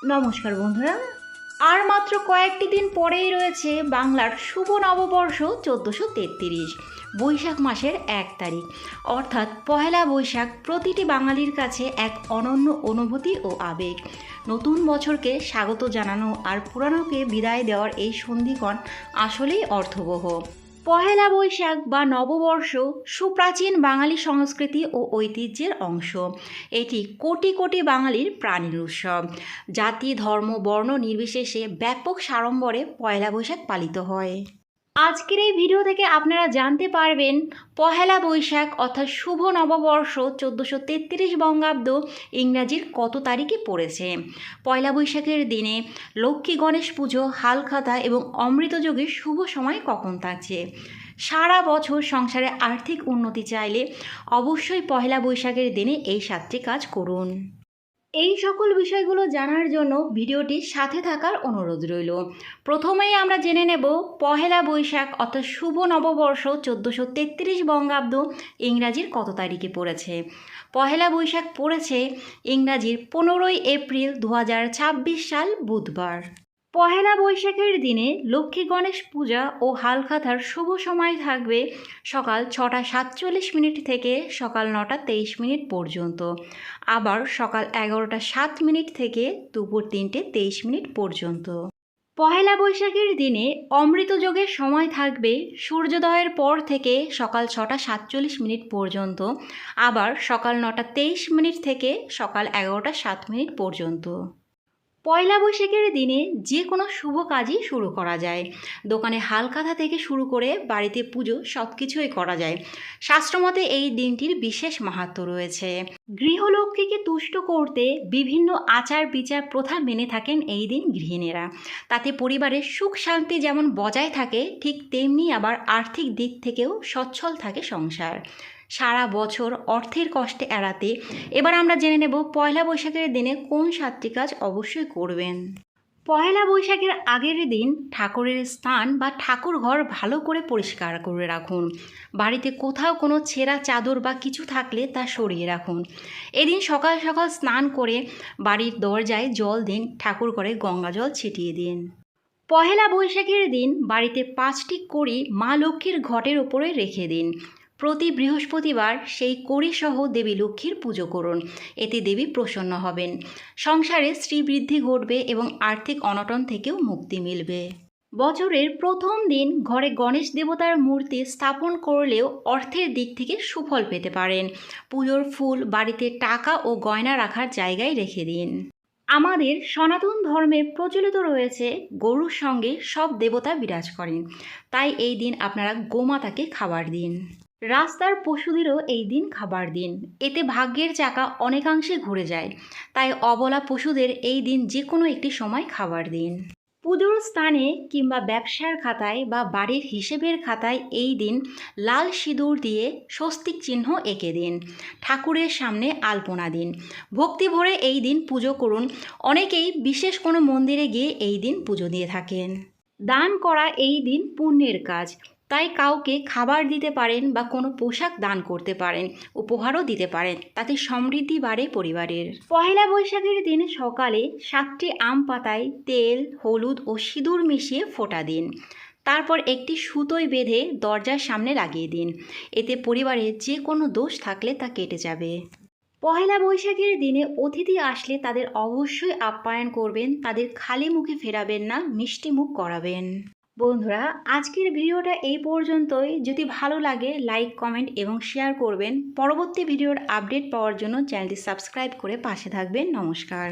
নমস্কার বন্ধুরা। আর মাত্র কয়েকটি দিন পরেই রয়েছে বাংলার শুভ নববর্ষ 1433 বৈশাখ মাসের 1 তারিখ, অর্থাৎ পহেলা বৈশাখ প্রতিটি বাঙালির কাছে এক অনন্য অনুভূতি ও আবেগ। নতুন বছরকে স্বাগত জানানো আর পুরানোকে বিদায় দেওয়ার এই সন্ধিক্ষণ আসলেই অর্থবহ। পহেলা বৈশাখ বা নববর্ষ সুপ্রাচীন বাঙালি সংস্কৃতি ও ঐতিহ্যের অংশ। এটি কোটি কোটি বাঙালির প্রাণের উৎসব। জাতি, ধর্ম, বর্ণ নির্বিশেষে ব্যাপক সাড়ম্বরে পয়লা বৈশাখ পালিত হয়। আজকের এই ভিডিও থেকে আপনারা জানতে পারবেন পহেলা বৈশাখ অর্থাৎ শুভ নববর্ষ 1433 বঙ্গাব্দ ইংরাজির কত তারিখে পড়েছে। পয়লা বৈশাখের দিনে লক্ষ্মী গণেশ পুজো, হালখাতা এবং অমৃতযোগের শুভ সময় কখন থাকছে। সারা বছর সংসারে আর্থিক উন্নতি চাইলে অবশ্যই পহেলা বৈশাখের দিনে এই 7টি কাজ করুন। এই সকল বিষয়গুলো জানার জন্য ভিডিওটির সাথে থাকার অনুরোধ রইল। প্রথমেই আমরা জেনে নেব পহেলা বৈশাখ অর্থাৎ শুভ নববর্ষ 1433 বঙ্গাব্দ ইংরাজির কত তারিখে পড়েছে। পহেলা বৈশাখ পড়েছে ইংরাজির 15ই এপ্রিল 2026 সাল বুধবার। পহেলা বৈশাখের দিনে লক্ষ্মী গণেশ পূজা ও হালখাতার শুভ সময় থাকবে সকাল 6টা 47 মিনিট থেকে সকাল 9টা 23 মিনিট পর্যন্ত, আবার সকাল 11টা 7 মিনিট থেকে দুপুর 3টে 23 মিনিট পর্যন্ত। পহেলা বৈশাখের দিনে অমৃতযোগের সময় থাকবে সূর্যোদয়ের পর থেকে সকাল 6টা 47 মিনিট পর্যন্ত, আবার সকাল 9টা 23 মিনিট থেকে সকাল 11টা 7 মিনিট পর্যন্ত। পয়লা বৈশাখের দিনে যে কোনো শুভ কাজই শুরু করা যায়। দোকানে হালখাতা থেকে শুরু করে বাড়িতে পুজো সব কিছুই করা যায়। শাস্ত্রমতে এই দিনটির বিশেষ মাহাত্ম্য রয়েছে। গৃহলক্ষ্মীকে তুষ্ট করতে বিভিন্ন আচার বিচার প্রথা মেনে থাকেন এই দিন গৃহিণীরা। তাতে পরিবারের সুখ শান্তি যেমন বজায় থাকে, ঠিক তেমনি আবার আর্থিক দিক থেকেও সচ্ছল থাকে সংসার। সারা বছর অর্থের কষ্টে এড়াতে এবার আমরা জেনে নেব পয়লা বৈশাখের দিনে কোন 7টি কাজ অবশ্যই করবেন। পয়লা বৈশাখের আগের দিন ঠাকুরের স্থান বা ঠাকুর ঘর ভালো করে পরিষ্কার করে রাখুন। বাড়িতে কোথাও কোনো ছেঁড়া চাদর বা কিছু থাকলে তা সরিয়ে রাখুন। এদিন সকাল সকাল স্নান করে বাড়ির দরজায় জল দিন, ঠাকুর ঘরে গঙ্গা জল ছিটিয়ে দিন। পহেলা বৈশাখের দিন বাড়িতে 5টি কড়ি মা লক্ষ্মীর ঘটের ওপরে রেখে দিন। প্রতি বৃহস্পতিবার সেই কড়িসহ দেবী লক্ষ্মীর পুজো করুন। এতে দেবী প্রসন্ন হবেন। সংসারে শ্রীবৃদ্ধি ঘটবে এবং আর্থিক অনটন থেকেও মুক্তি মিলবে। বছরের প্রথম দিন ঘরে গণেশ দেবতার মূর্তি স্থাপন করলেও অর্থের দিক থেকে সুফল পেতে পারেন। পুজোর ফুল বাড়িতে টাকা ও গয়না রাখার জায়গায় রেখে দিন। আমাদের সনাতন ধর্মে প্রচলিত রয়েছে গরুর সঙ্গে সব দেবতা বিরাজ করেন, তাই এই দিন আপনারা গোমাতাকে খাবার দিন। রাস্তার পশুদেরও এই দিন খাবার দিন। এতে ভাগ্যের চাকা অনেকাংশে ঘুরে যায়। তাই অবলা পশুদের এই দিন যে কোনো একটি সময় খাবার দিন। পুজোর স্থানে কিংবা ব্যবসার খাতায় বা বাড়ির হিসেবের খাতায় এই দিন লাল সিঁদুর দিয়ে স্বস্তিক চিহ্ন এঁকে দিন। ঠাকুরের সামনে আলপনা দিন। ভক্তি ভরে এই দিন পুজো করুন। অনেকেই বিশেষ কোনো মন্দিরে গিয়ে এই দিন পুজো দিয়ে থাকেন। দান করা এই দিন পুণ্যের কাজ, তাই কাউকে খাবার দিতে পারেন বা কোনো পোশাক দান করতে পারেন, উপহারও দিতে পারেন, তাতে সমৃদ্ধি বাড়ে পরিবারের। পহেলা বৈশাখের দিন সকালে 7টি আম পাতায় তেল, হলুদ ও সিঁদুর মিশিয়ে ফোঁটা দিন। তারপর একটি সুতোয় বেঁধে দরজার সামনে লাগিয়ে দিন। এতে পরিবারে যে কোনো দোষ থাকলে তা কেটে যাবে। পহেলা বৈশাখের দিনে অতিথি আসলে তাদের অবশ্যই আপ্যায়ন করবেন। তাদের খালি মুখে ফেরাবেন না, মিষ্টি মুখ করাবেন। বন্ধুরা, আজকের ভিডিওটা এই পর্যন্তই। যদি ভালো লাগে লাইক, কমেন্ট এবং শেয়ার করবেন। পরবর্তী ভিডিওর আপডেট পাওয়ার জন্য চ্যানেলটি সাবস্ক্রাইব করে পাশে থাকবেন। নমস্কার।